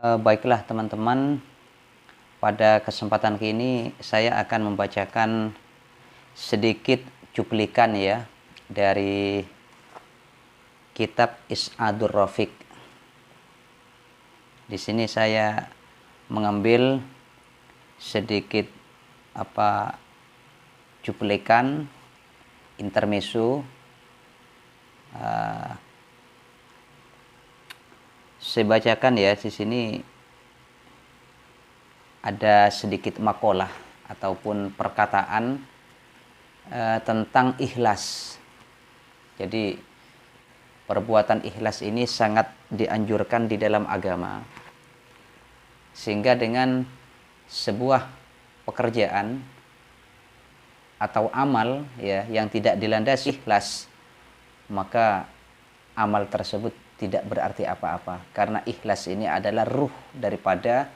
Baiklah teman-teman, pada kesempatan kini saya akan membacakan sedikit cuplikan ya dari kitab Is'adur Rafiq. Di sini saya mengambil sedikit cuplikan intermezzo. Saya bacakan ya, di sini ada sedikit makalah ataupun perkataan tentang ikhlas. Jadi perbuatan ikhlas ini sangat dianjurkan di dalam agama. Sehingga dengan sebuah pekerjaan atau amal ya yang tidak dilandasi ikhlas, maka amal tersebut tidak berarti apa-apa, karena ikhlas ini adalah ruh daripada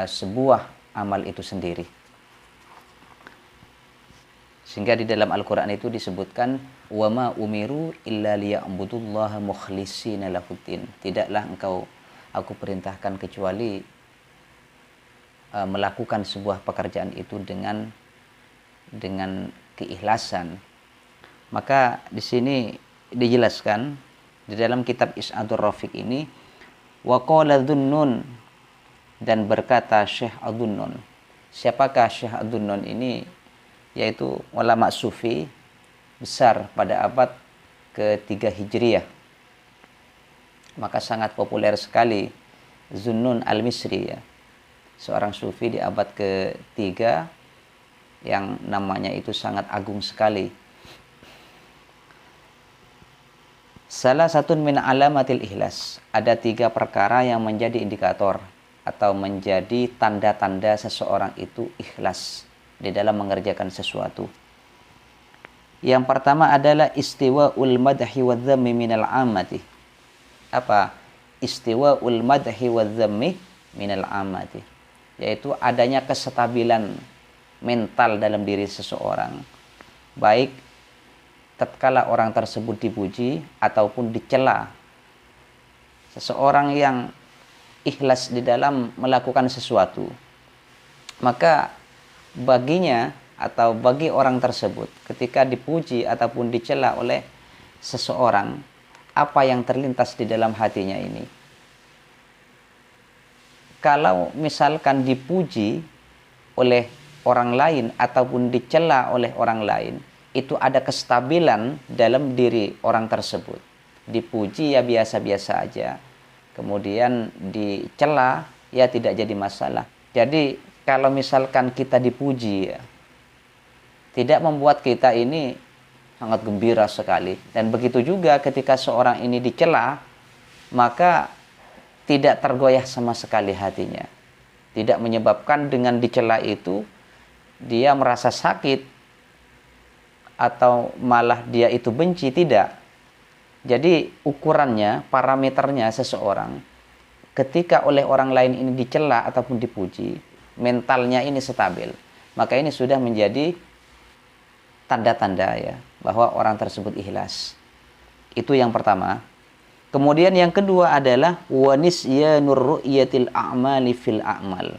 sebuah amal itu sendiri. Sehingga di dalam Al-Quran itu disebutkan wa ma umiru illa liya'budullaha mukhlishina lahuddin. Tidaklah aku perintahkan kecuali melakukan sebuah pekerjaan itu dengan keikhlasan. Maka di sini dijelaskan di dalam kitab Is'adur Rafiq ini, wa qala Dhunnun, dan berkata Syekh Ad-Dhunnun. Siapakah Syekh Ad-Dhunnun ini? Yaitu ulama sufi besar pada abad ke-3 Hijriah. Maka sangat populer sekali Dhunnun al-Misri ya. Seorang sufi di abad ke-3 yang namanya itu sangat agung sekali. Salah satu min alamatil ikhlas. Ada 3 perkara yang menjadi indikator atau menjadi tanda-tanda seseorang itu ikhlas di dalam mengerjakan sesuatu. Yang pertama adalah istiwa'ul madhi wa dhammi minal amati. Apa? Istiwa'ul madhi wa dhammi minal amati. Yaitu adanya kestabilan mental dalam diri seseorang. Baik tatkala orang tersebut dipuji ataupun dicela. Seseorang yang ikhlas di dalam melakukan sesuatu, maka baginya atau bagi orang tersebut ketika dipuji ataupun dicela oleh seseorang, apa yang terlintas di dalam hatinya ini? Kalau misalkan dipuji oleh orang lain ataupun dicela oleh orang lain, itu ada kestabilan dalam diri orang tersebut. Dipuji ya biasa-biasa aja, kemudian dicela ya tidak jadi masalah. Jadi kalau misalkan kita dipuji ya, tidak membuat kita ini sangat gembira sekali. Dan begitu juga ketika seorang ini dicela, maka tidak tergoyah sama sekali hatinya. Tidak menyebabkan dengan dicela itu dia merasa sakit atau malah dia itu benci, tidak. Jadi ukurannya, parameternya seseorang ketika oleh orang lain ini dicela ataupun dipuji, mentalnya ini stabil, maka ini sudah menjadi tanda-tanda ya bahwa orang tersebut ikhlas. Itu yang pertama. Kemudian yang kedua adalah wa nisyanur ru'yatil a'mali fil a'mal.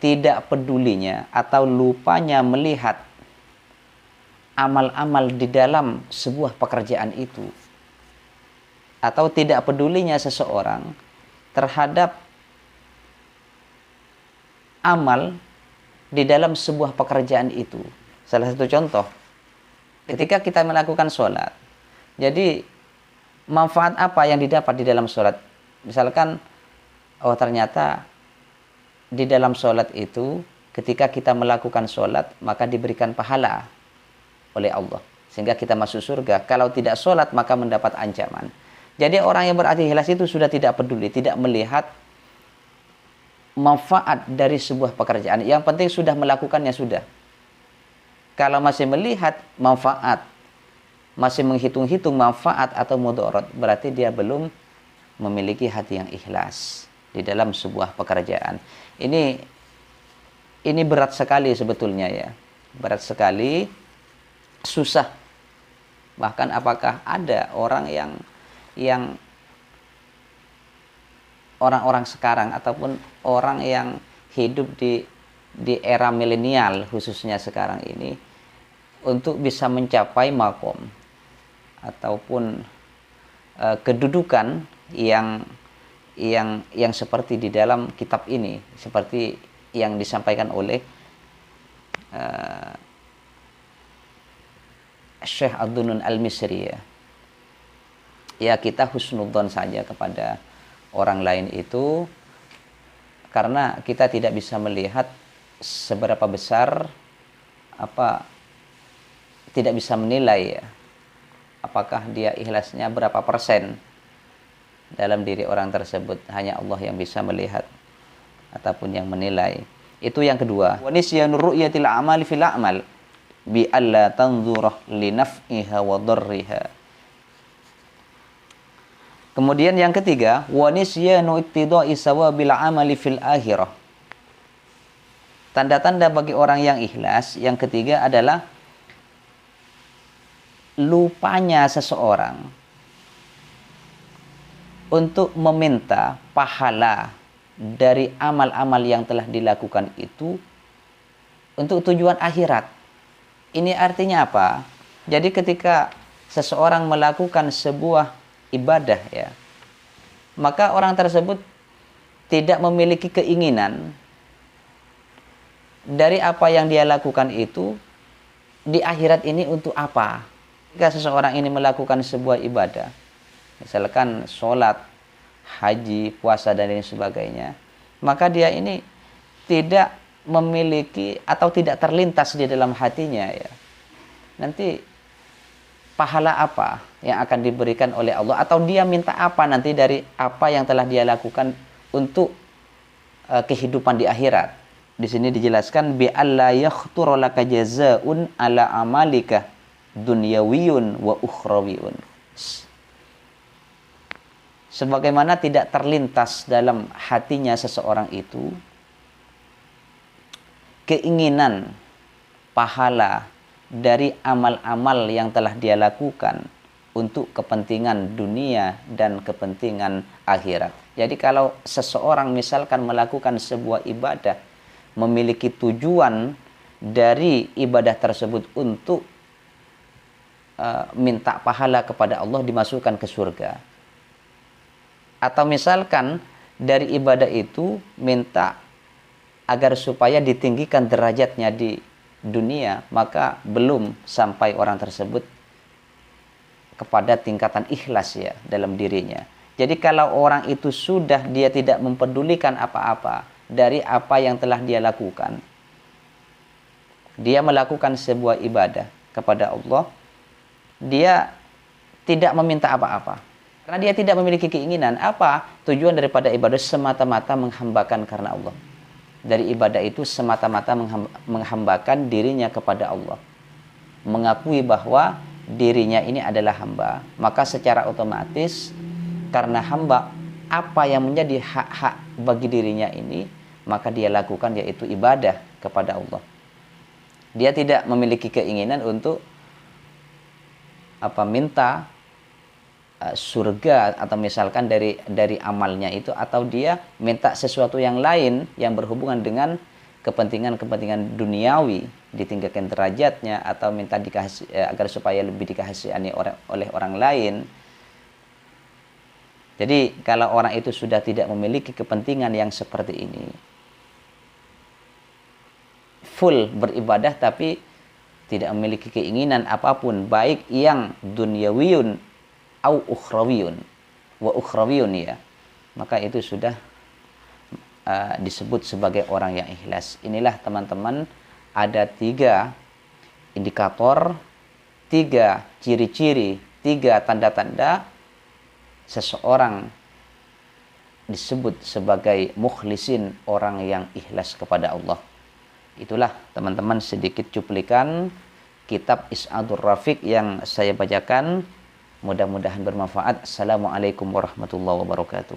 Tidak pedulinya atau lupanya melihat amal-amal di dalam sebuah pekerjaan itu, atau tidak pedulinya seseorang terhadap amal di dalam sebuah pekerjaan itu. Salah satu contoh, ketika kita melakukan sholat, jadi manfaat apa yang didapat di dalam sholat? Misalkan, oh ternyata di dalam sholat itu ketika kita melakukan sholat maka diberikan pahala oleh Allah sehingga kita masuk surga. Kalau tidak sholat maka mendapat ancaman. Jadi orang yang berarti ikhlas itu sudah tidak peduli, tidak melihat manfaat dari sebuah pekerjaan. Yang penting sudah melakukannya sudah. Kalau masih melihat manfaat, masih menghitung-hitung manfaat atau mudarat, berarti dia belum memiliki hati yang ikhlas di dalam sebuah pekerjaan. Ini berat sekali sebetulnya ya. Berat sekali, susah. Bahkan apakah ada orang yang orang-orang sekarang ataupun orang yang hidup di era milenial khususnya sekarang ini untuk bisa mencapai makom ataupun kedudukan yang seperti di dalam kitab ini, seperti yang disampaikan oleh Syekh Ad-Dunun Al-Misri ya. Ya, kita husnudzon saja kepada orang lain itu karena kita tidak bisa melihat seberapa besar tidak bisa menilai ya, apakah dia ikhlasnya berapa persen dalam diri orang tersebut. Hanya Allah yang bisa melihat ataupun yang menilai. Itu yang kedua. Wa nisyanu ru'yatil a'mali fil a'mal bi alla tanzura li naf'iha wa darriha. Kemudian yang ketiga, wa nisyanu iqtida'i sawabil 'amali fil akhirah. Tanda-tanda bagi orang yang ikhlas yang ketiga adalah lupanya seseorang untuk meminta pahala dari amal-amal yang telah dilakukan itu untuk tujuan akhirat. Ini artinya apa? Jadi ketika seseorang melakukan sebuah ibadah ya, maka orang tersebut tidak memiliki keinginan dari apa yang dia lakukan itu di akhirat ini untuk apa. Jika seseorang ini melakukan sebuah ibadah, misalkan sholat, haji, puasa, dan lain sebagainya, maka dia ini tidak memiliki atau tidak terlintas di dalam hatinya ya, nanti pahala apa yang akan diberikan oleh Allah, atau dia minta apa nanti dari apa yang telah dia lakukan untuk kehidupan di akhirat. Di sini dijelaskan bi alla yakhturu laka jazaa'un ala amalika dunyawiyun wa ukhrawiyun. Sebagaimana tidak terlintas dalam hatinya seseorang itu keinginan pahala dari amal-amal yang telah dia lakukan untuk kepentingan dunia dan kepentingan akhirat. Jadi kalau seseorang misalkan melakukan sebuah ibadah, memiliki tujuan dari ibadah tersebut untuk minta pahala kepada Allah, dimasukkan ke surga. Atau misalkan dari ibadah itu minta agar supaya ditinggikan derajatnya di dunia, maka belum sampai orang tersebut kepada tingkatan ikhlas ya dalam dirinya. Jadi kalau orang itu sudah dia tidak mempedulikan apa-apa dari apa yang telah dia lakukan, dia melakukan sebuah ibadah kepada Allah, dia tidak meminta apa-apa karena dia tidak memiliki keinginan. Apa tujuan daripada ibadah? Semata-mata menghambakan karena Allah. Dari ibadah itu semata-mata menghambakan dirinya kepada Allah, mengakui bahwa dirinya ini adalah hamba. Maka secara otomatis karena hamba, apa yang menjadi hak-hak bagi dirinya ini, maka dia lakukan, yaitu ibadah kepada Allah. Dia tidak memiliki keinginan untuk minta surga atau misalkan dari amalnya itu, atau dia minta sesuatu yang lain yang berhubungan dengan kepentingan duniawi, ditinggikan derajatnya, atau minta dikasih agar supaya lebih dikasihani oleh orang lain. Jadi kalau orang itu sudah tidak memiliki kepentingan yang seperti ini, full beribadah tapi tidak memiliki keinginan apapun, baik yang dunyawiyun au ukhrawiyun wa ukhrawiyun ya, maka itu sudah disebut sebagai orang yang ikhlas. Inilah teman-teman, ada 3 indikator, 3 ciri-ciri, 3 tanda-tanda seseorang disebut sebagai mukhlisin, orang yang ikhlas kepada Allah. Itulah teman-teman sedikit cuplikan kitab Is'adur Rafiq yang saya bacakan. Mudah-mudahan bermanfaat. Assalamualaikum warahmatullahi wabarakatuh.